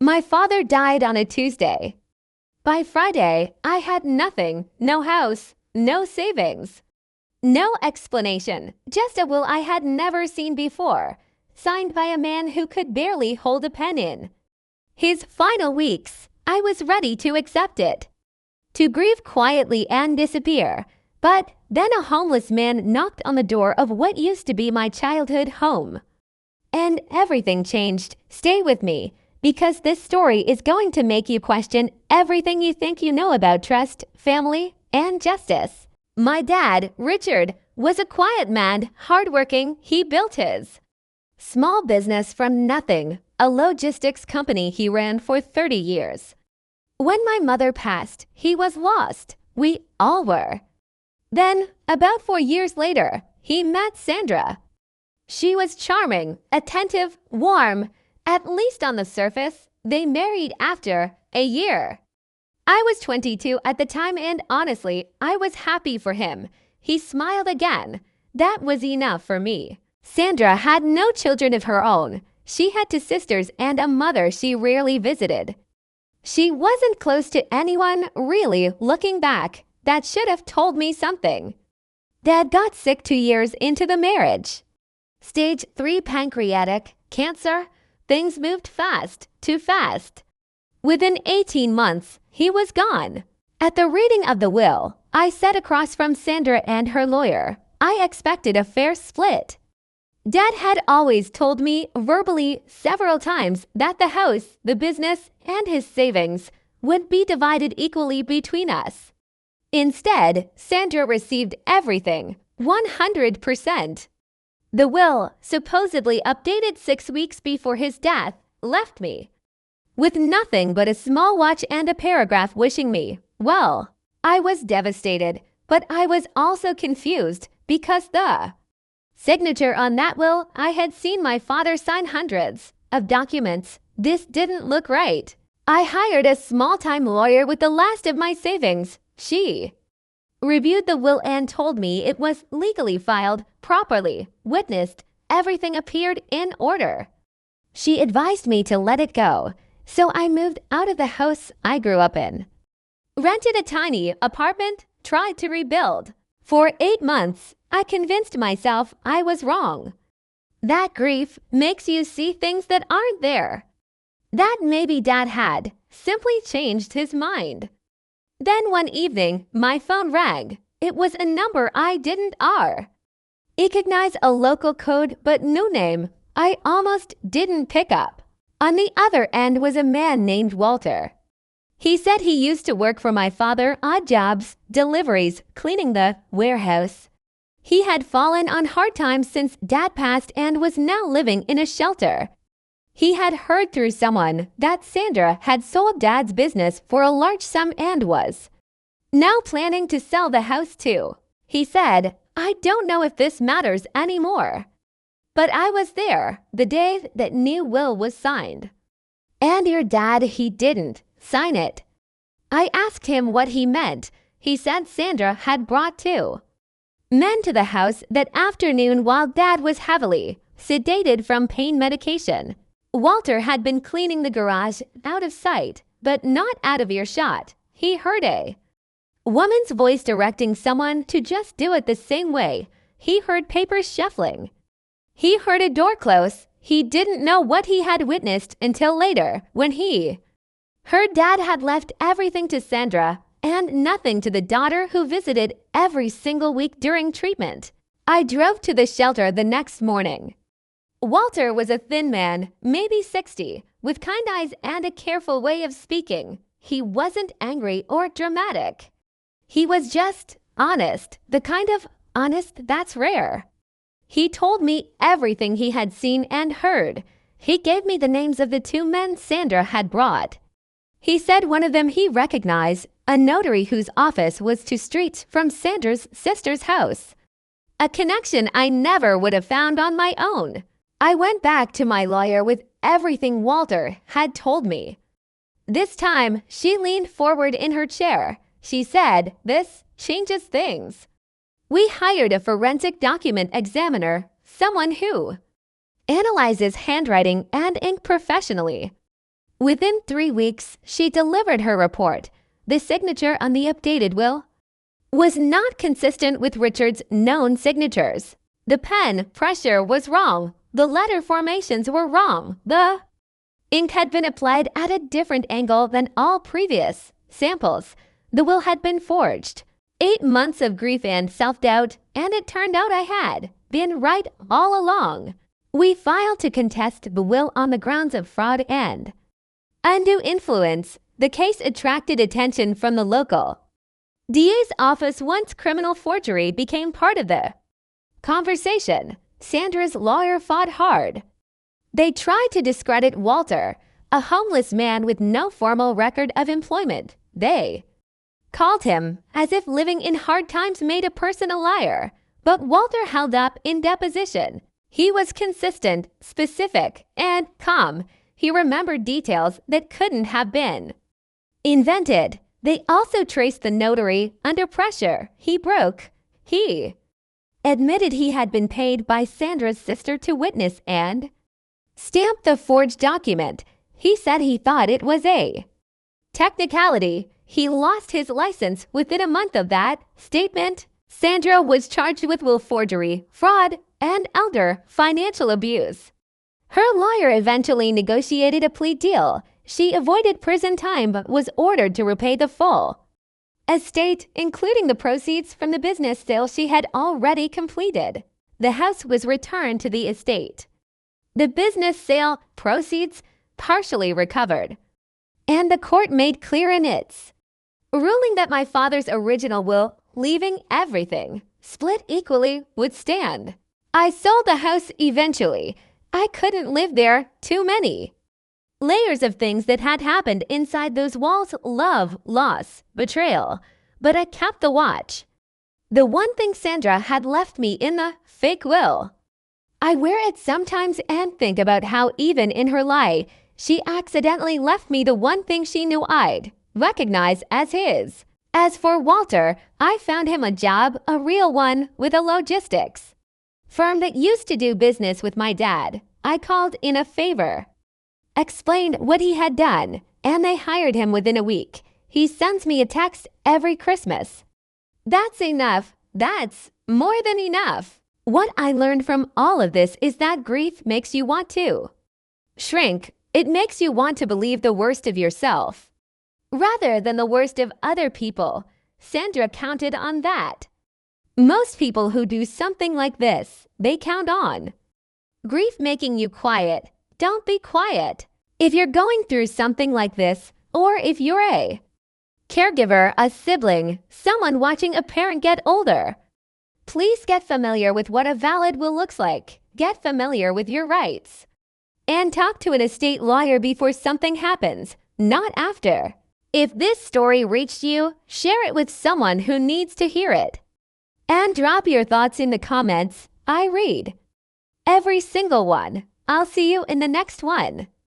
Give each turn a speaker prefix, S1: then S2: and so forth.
S1: My father died on a Tuesday. By Friday, I had nothing, no house, no savings. No explanation, just a will I had never seen before, signed by a man who could barely hold a pen in. His final weeks, I was ready to accept it, to grieve quietly and disappear. But then a homeless man knocked on the door of what used to be my childhood home. And everything changed. Stay with me, because this story is going to make you question everything you think you know about trust, family, and justice. My dad, Richard, was a quiet man, hardworking. He built his small business from nothing, a logistics company he ran for 30 years. When my mother passed, he was lost. We all were. Then, about 4 years later, he met Sandra. She was charming, attentive, warm. At least on the surface. They married after a year. I was 22 at the time, and honestly, I was happy for him. He smiled again. That was enough for me. Sandra had no children of her own. She had 2 sisters and a mother she rarely visited. She wasn't close to anyone, really. Looking back, that should have told me something. Dad got sick 2 years into the marriage. Stage 3 pancreatic cancer. Things moved fast, too fast. Within 18 months, he was gone. At the reading of the will, I sat across from Sandra and her lawyer. I expected a fair split. Dad had always told me verbally several times that the house, the business, and his savings would be divided equally between us. Instead, Sandra received everything, 100%. The will, supposedly updated 6 weeks before his death, left me with nothing but a small watch and a paragraph wishing me well. I was devastated, but I was also confused because the signature on that will, I had seen my father sign hundreds of documents. This didn't look right. I hired a small-time lawyer with the last of my savings. She reviewed the will and told me it was legally filed, properly witnessed, everything appeared in order. She advised me to let it go, so I moved out of the house I grew up in. Rented a tiny apartment, tried to rebuild. For 8 months, I convinced myself I was wrong. That grief makes you see things that aren't there. That maybe Dad had simply changed his mind. Then one evening, my phone rang. It was a number I didn't recognize, a local code but no name. I almost didn't pick up. On the other end was a man named Walter. He said he used to work for my father, odd jobs, deliveries, cleaning the warehouse. He had fallen on hard times since Dad passed and was now living in a shelter. He had heard through someone that Sandra had sold Dad's business for a large sum and was now planning to sell the house too. He said, "I don't know if this matters anymore." But I was there the day that new will was signed. And your dad, he didn't sign it. I asked him what he meant. He said Sandra had brought 2 men to the house that afternoon while Dad was heavily sedated from pain medication. Walter had been cleaning the garage, out of sight, but not out of earshot. He heard a woman's voice directing someone to just do it the same way. He heard papers shuffling. He heard a door close. He didn't know what he had witnessed until later, when he heard Dad had left everything to Sandra and nothing to the daughter who visited every single week during treatment. I drove to the shelter the next morning. Walter was a thin man, maybe 60, with kind eyes and a careful way of speaking. He wasn't angry or dramatic. He was just honest, the kind of honest that's rare. He told me everything he had seen and heard. He gave me the names of the 2 men Sandra had brought. He said one of them he recognized, a notary whose office was 2 streets from Sandra's sister's house. A connection I never would have found on my own. I went back to my lawyer with everything Walter had told me. This time, she leaned forward in her chair. She said, "This changes things." We hired a forensic document examiner, someone who analyzes handwriting and ink professionally. Within 3 weeks, she delivered her report. The signature on the updated will was not consistent with Richard's known signatures. The pen pressure was wrong. The letter formations were wrong. The ink had been applied at a different angle than all previous samples. The will had been forged. 8 months of grief and self-doubt, and it turned out I had been right all along. We filed to contest the will on the grounds of fraud and undue influence. The case attracted attention from the local DA's office once criminal forgery became part of the conversation. Sandra's lawyer fought hard. They tried to discredit Walter, a homeless man with no formal record of employment. They called him as if living in hard times made a person a liar. But Walter held up in deposition. He was consistent, specific, and calm. He remembered details that couldn't have been invented. They also traced the notary under pressure. He broke. He admitted he had been paid by Sandra's sister to witness and stamp the forged document. He said he thought it was a technicality. He lost his license within a month of that statement. Sandra was charged with will forgery, fraud, and elder financial abuse. Her lawyer eventually negotiated a plea deal. She avoided prison time but was ordered to repay the full estate, including the proceeds from the business sale she had already completed. The house was returned to the estate. The business sale proceeds partially recovered, and the court made clear in its ruling that my father's original will, leaving everything split equally, would stand. I sold the house eventually. I couldn't live there. Too many layers of things that had happened inside those walls: love, loss, betrayal. But I kept the watch. The one thing Sandra had left me in the fake will. I wear it sometimes and think about how even in her lie, she accidentally left me the one thing she knew I'd recognize as his. As for Walter, I found him a job, a real one, with a logistics firm that used to do business with my dad. I called in a favor, explained what he had done, and they hired him within a week. He sends me a text every Christmas. That's enough. That's more than enough. What I learned from all of this is that grief makes you want to shrink. It makes you want to believe the worst of yourself rather than the worst of other people. Sandra counted on that. Most people who do something like this, they count on grief making you quiet. Don't be quiet. If you're going through something like this, or if you're a caregiver, a sibling, someone watching a parent get older, please get familiar with what a valid will looks like. Get familiar with your rights. And talk to an estate lawyer before something happens, not after. If this story reached you, share it with someone who needs to hear it. And drop your thoughts in the comments. I read every single one. I'll see you in the next one.